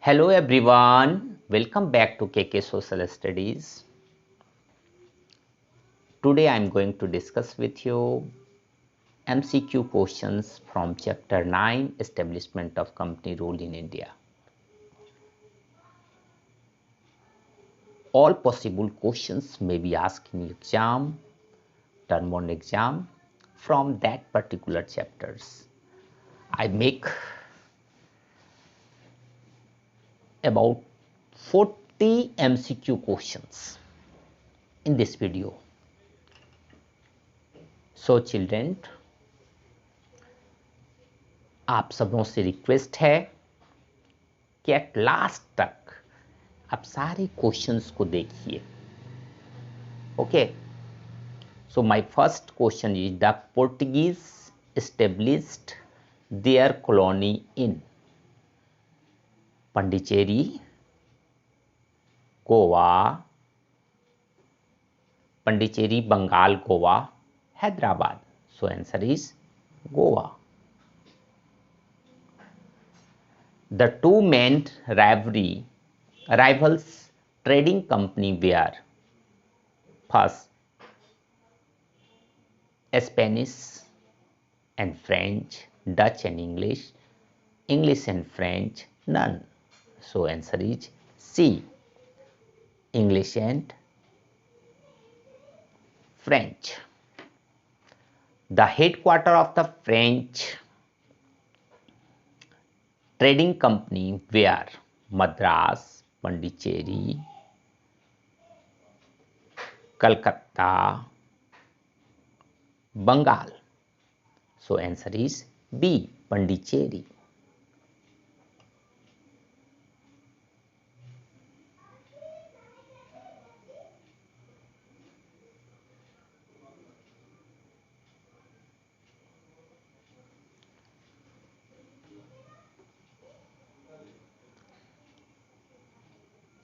Hello everyone, welcome back to KK Social Studies. Today I am going to discuss with you MCQ questions from Chapter 9 Establishment of Company Rule in India. All possible questions may be asked in exam, term 1 exam from that particular chapters. I make about 40 MCQ questions in this video. So children, आप सबों से request है कि at last तक आप सारे questions को देखिए. Okay, so my first question is the Portuguese established their colony in Pondicherry, Goa, Pondicherry Bengal, Goa, Hyderabad. So answer is Goa. The two main rivals trading company were first Spanish and French, Dutch and English, English and French, none. So answer is C, English and French. The headquarters of the French trading company were Madras, Pondicherry, Calcutta, Bengal. So answer is B, Pondicherry.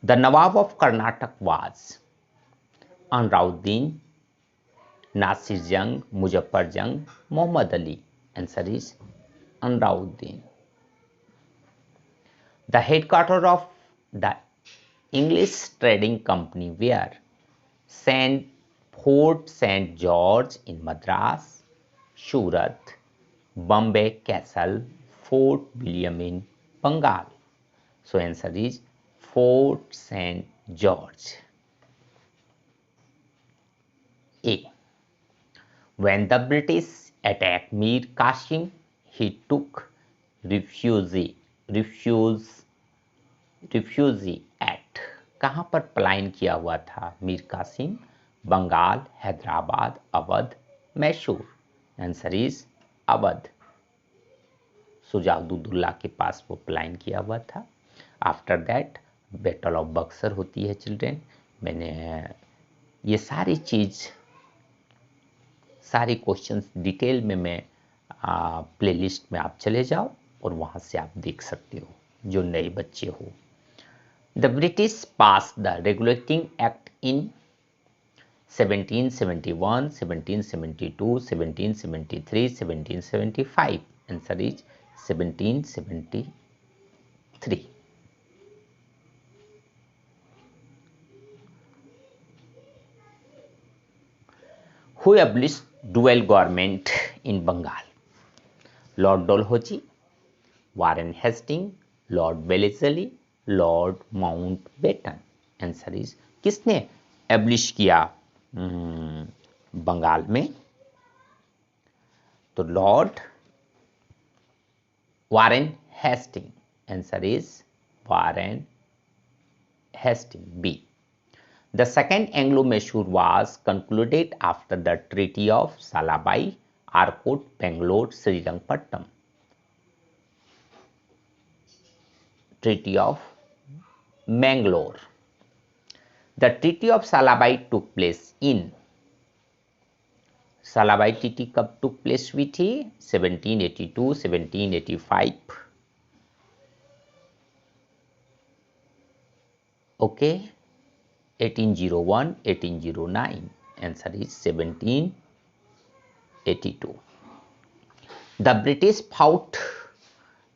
The Nawab of Karnataka was Anrauddin, Nasir Jung, Muzaffar Jung, Muhammad Ali. Answer is Anrauddin. The headquarters of the English trading company were Fort St. George in Madras, Surat, Bombay Castle, Fort William in Bengal. So answer is Fort St. George. A. When the British attacked Mir Qasim, he took refugee act. कहाँ पर पलायन किया हुआ था Mir Qasim? Bengal, Hyderabad, Awadh, Mysore. Answer is Awadh. Shujauddaula के पास वो पलायन किया हुआ था. After that battle of Buxar होती है चिल्ड्रेन. मैंने ये सारी चीज़, सारे क्वेश्चंस डिटेल में मैं प्लेलिस्ट में आप चले जाओ और वहाँ से आप देख सकते हो जो नए बच्चे हो. The British pass the regulating act in 1771, 1772, 1773, 1775. Answer is 1773. Who abolished dual government in Bengal? Lord Dalhousie, Warren Hastings, Lord Wellesley, Lord Mountbatten. Answer is किसने एब्लिश किया बंगाल में? तो Lord Warren Hasting. Answer is Warren Hasting, B. The second Anglo-Mysore was concluded after the Treaty of Salabai, Arcot, Bangalore, Srirangpattam. Treaty of Mangalore. The Treaty of Salabai took place in Salabai Treaty कब took place हुई थी? 1782, 1785. Okay. 1801, 1809. Answer is 1782. The British fought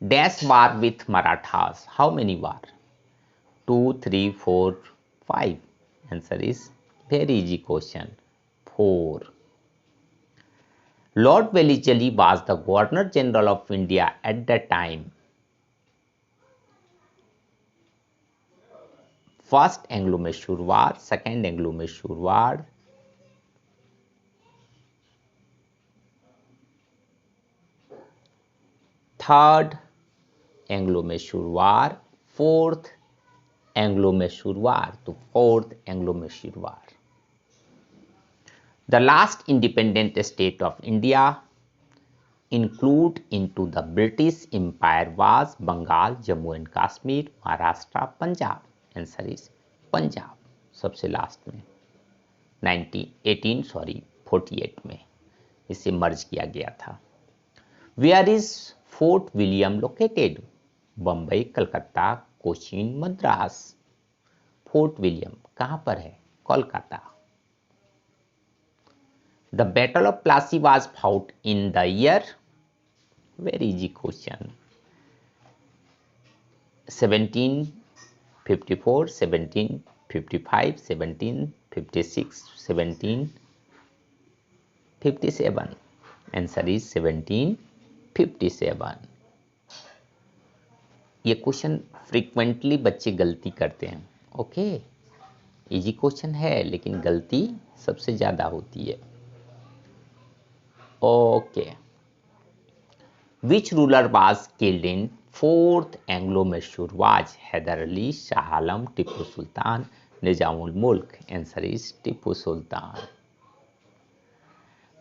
Dash war with Marathas. How many war? 2, 3, 4, 5. Answer is very easy question. 4. Lord Wellesley was the Governor General of India at the time. First Anglo-Mysore War, Second Anglo-Mysore War, Third Anglo-Mysore War, Fourth Anglo-Mysore War, तो Fourth Anglo-Mysore War. The last independent state of India included into the British Empire was Bengal, Jammu and Kashmir, Maharashtra, Punjab. Answer is Punjab. सबसे last में 48 में इसे मर्ज किया गया था. Where is Fort William located? Bombay, Calcutta, Cochin, Madras. Fort William कहां पर है? Kolkata. The Battle of Plassey was fought in the year. Very easy question. 1754, 1755, 1756, 1757. Answer is 1757. ये क्वेश्चन फ्रीक्वेंटली बच्चे गलती करते हैं. ओके, इजी क्वेश्चन है लेकिन गलती सबसे ज्यादा होती है. Okay. Which ruler was killed in Fourth Anglo-Mysore War? Hyder Ali, Shah Alam, Tipu Sultan, Nizamul Mulk. Answer is Tipu Sultan.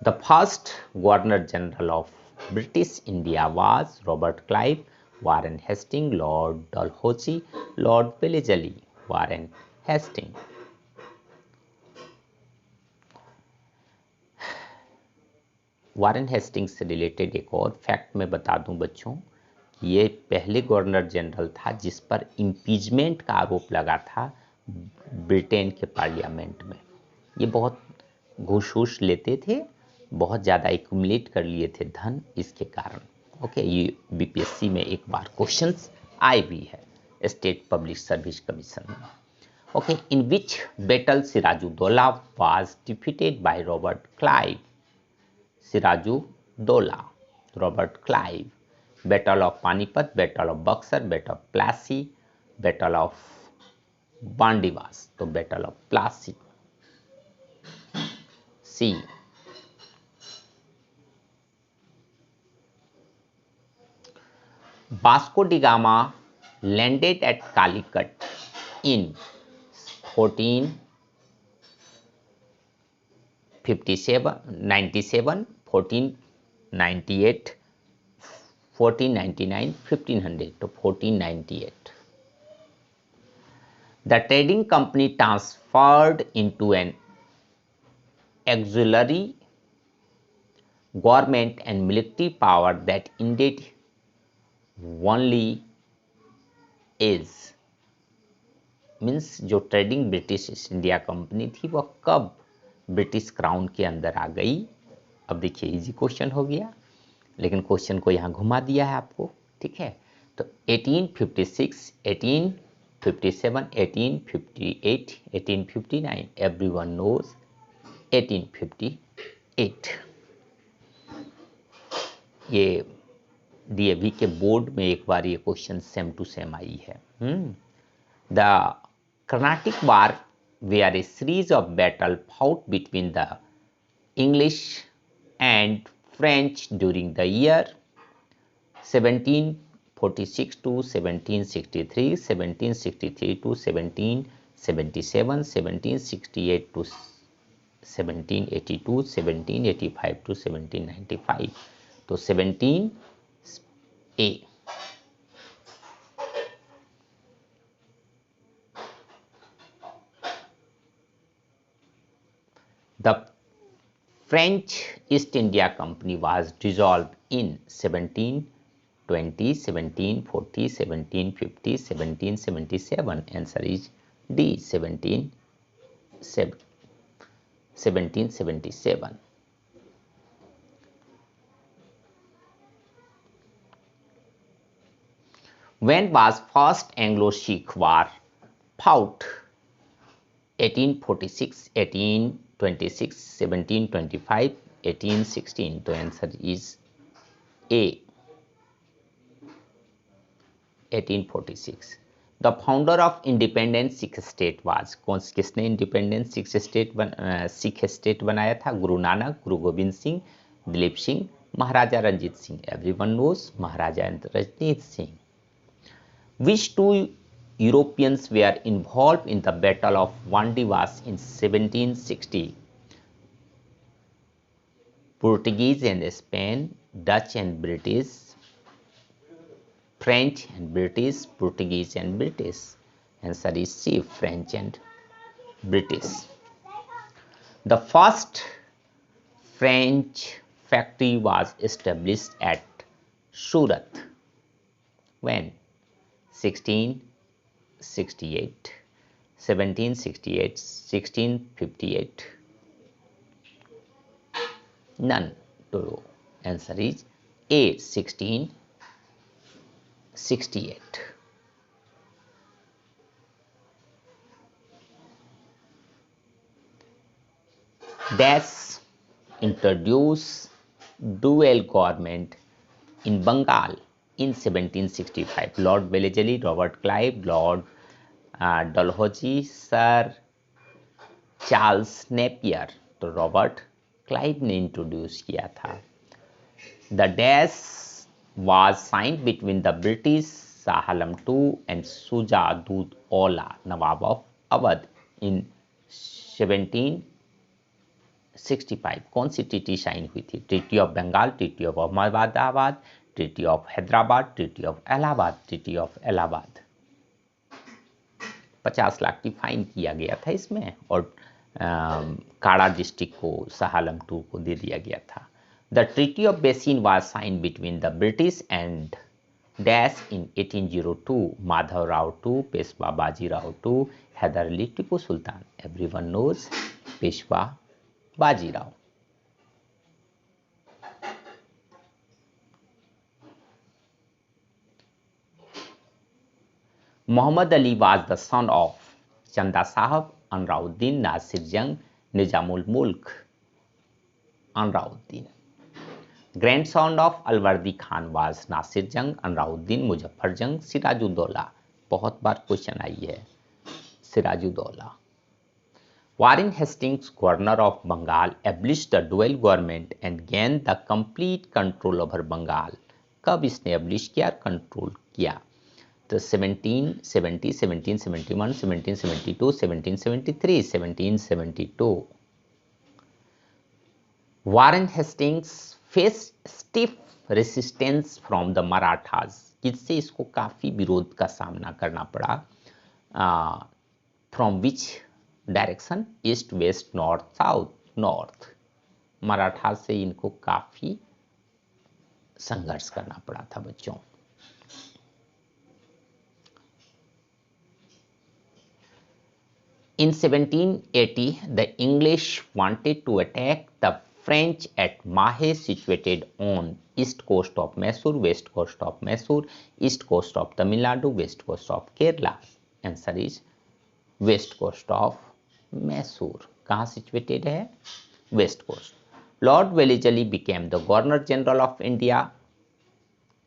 The first Governor General of British India was Robert Clive, Warren Hastings, Lord Dalhousie, Lord Wellesley. Warren Hastings. Warren Hastings से related एक और fact मैं बता दूं बच्चों, ये पहले governor general था जिस पर इम्पीचमेंट का आरोप लगा था ब्रिटेन के पार्लियामेंट में. ये बहुत घूस लेते थे, बहुत ज़्यादा एक्यूमुलेट कर लिए थे धन, इसके कारण. ओके, ये बीपीएससी में एक बार क्वेश्चंस आए भी है स्टेट पब्लिक सर्विस कमीशन में. Okay, in which battle Sirajuddaula was defeated by Robert Clive? Sirajuddaula, Robert Clive. Battle of Panipat, battle of Buxar, battle of Plassey, battle of Wandiwash. तो battle of Plassey. C. Vasco da Gama landed at Calicut in 1497, 97, 1498, 1499, 1500. तो 1498. The trading company transferred into an auxiliary government and military power that ended only is. Means जो trading British East India company थी वह कब British crown के अंदर आ गई? अब देखिए इजी क्वेश्चन हो गया लेकिन क्वेश्चन को यहाँ घुमा दिया है आपको. ठीक है, तो 1856, 1857, 1858, 1859. Everyone knows 1858. ये डीएवी के बोर्ड में एक बार ये क्वेश्चन सेम टू सेम आई है. The Carnatic War were a series of battles fought between the English and French during the year 1746 to 1763, 1763 to 1777, 1768 to 1782, 1785 to 1795. तो 17A. The French East India Company was dissolved in 1720, 1740, 1750, 1777. Answer is D, 1777. When was first Anglo-Sikh War fought? 1846, 1826, 1725, 1816. The answer is A. 1846. The founder of independent Sikh state was, किसने independent Sikh state बनाया था? Guru Nanak, Guru Gobind Singh, Dilip Singh, Maharaja Ranjit Singh. Everyone knows Maharaja Ranjit Singh. Which two Europeans were involved in the Battle of Vandivas in 1760? Portuguese and Spain, Dutch and British, French and British, Portuguese and British. Answer is C, French and British. The first French factory was established at Surat. When? 1668, 1768, 1658. None. To answer is A, 1668. Dash introduced dual government in Bengal in 1765. Lord Wellesley, Robert Clive, Lord Dalhousie, Sir Charles Napier. तो Robert Clive ने introduce किया था. The dash was signed between the British Shah Alam II and Shujauddaula Nawab of Awadh in 1765. कौन सी treaty sign हुई थी? Treaty of Bengal, treaty of Ahmedabad, treaty of Hyderabad, treaty of Allahabad, treaty of Allahabad. 50 lakh की fine किया गया था इसमें और काड़ा डिस्ट्रिक्ट को शाह आलम II को दे दिया गया था. The treaty of Bassein was signed between the British and dash in 1802. Madhav Rao II, Peshwa Bajirao II, Haidar Ali, Tipu Sultan. Everyone knows Peshwa Bajirao. Muhammad Ali was the son of Chanda Sahab, Anrauddin, Nasir Jung, Nizamul Mulk, Anrauddin. Grandson of Alwardi Khan was Nasir Jung, Anrauddin, Muzaffar Jung, Sirajuddaulah. बहुत बार question I है Siraj-ud-Daulah. Warren Hastings, governor of Bengal, abolished the dual government and gained the complete control over Bengal. कब इसने abolish किया, control किया? तो 1770, 1771, 1772, 1773, 1772. Warren Hastings faced stiff resistance from the Marathas. जिससे इसको काफी विरोध का सामना करना पड़ा. From which direction? East, west, north, south, north. Maratha से इनको काफी संघर्ष करना पड़ा था बच्चों. In 1780, the English wanted to attack the French at Mahe, situated on east coast of Mysore, west coast of Mysore, east coast of Tamil Nadu, west coast of Kerala. Answer is west coast of Mysore. कहाँ situated है? West coast. Lord Wellesley became the Governor General of India.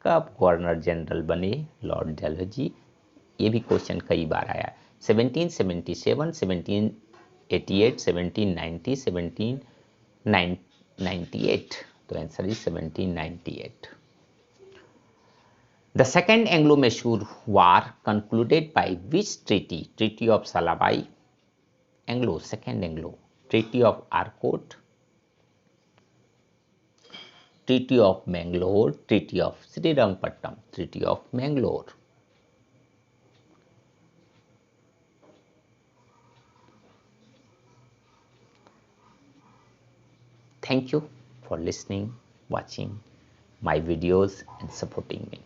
कब governor general बने Lord Dalhousie? ये भी question कई बार आया. 1777, 1788, 1790, 1798. तो answer is 1798. The second Anglo-Mysore War concluded by which treaty? Treaty of Salabai, Anglo, second Anglo. Treaty of Arcot, Treaty of Mangalore, Treaty of Srirangpattam, Treaty of Mangalore. Thank you for listening, watching my videos and supporting me.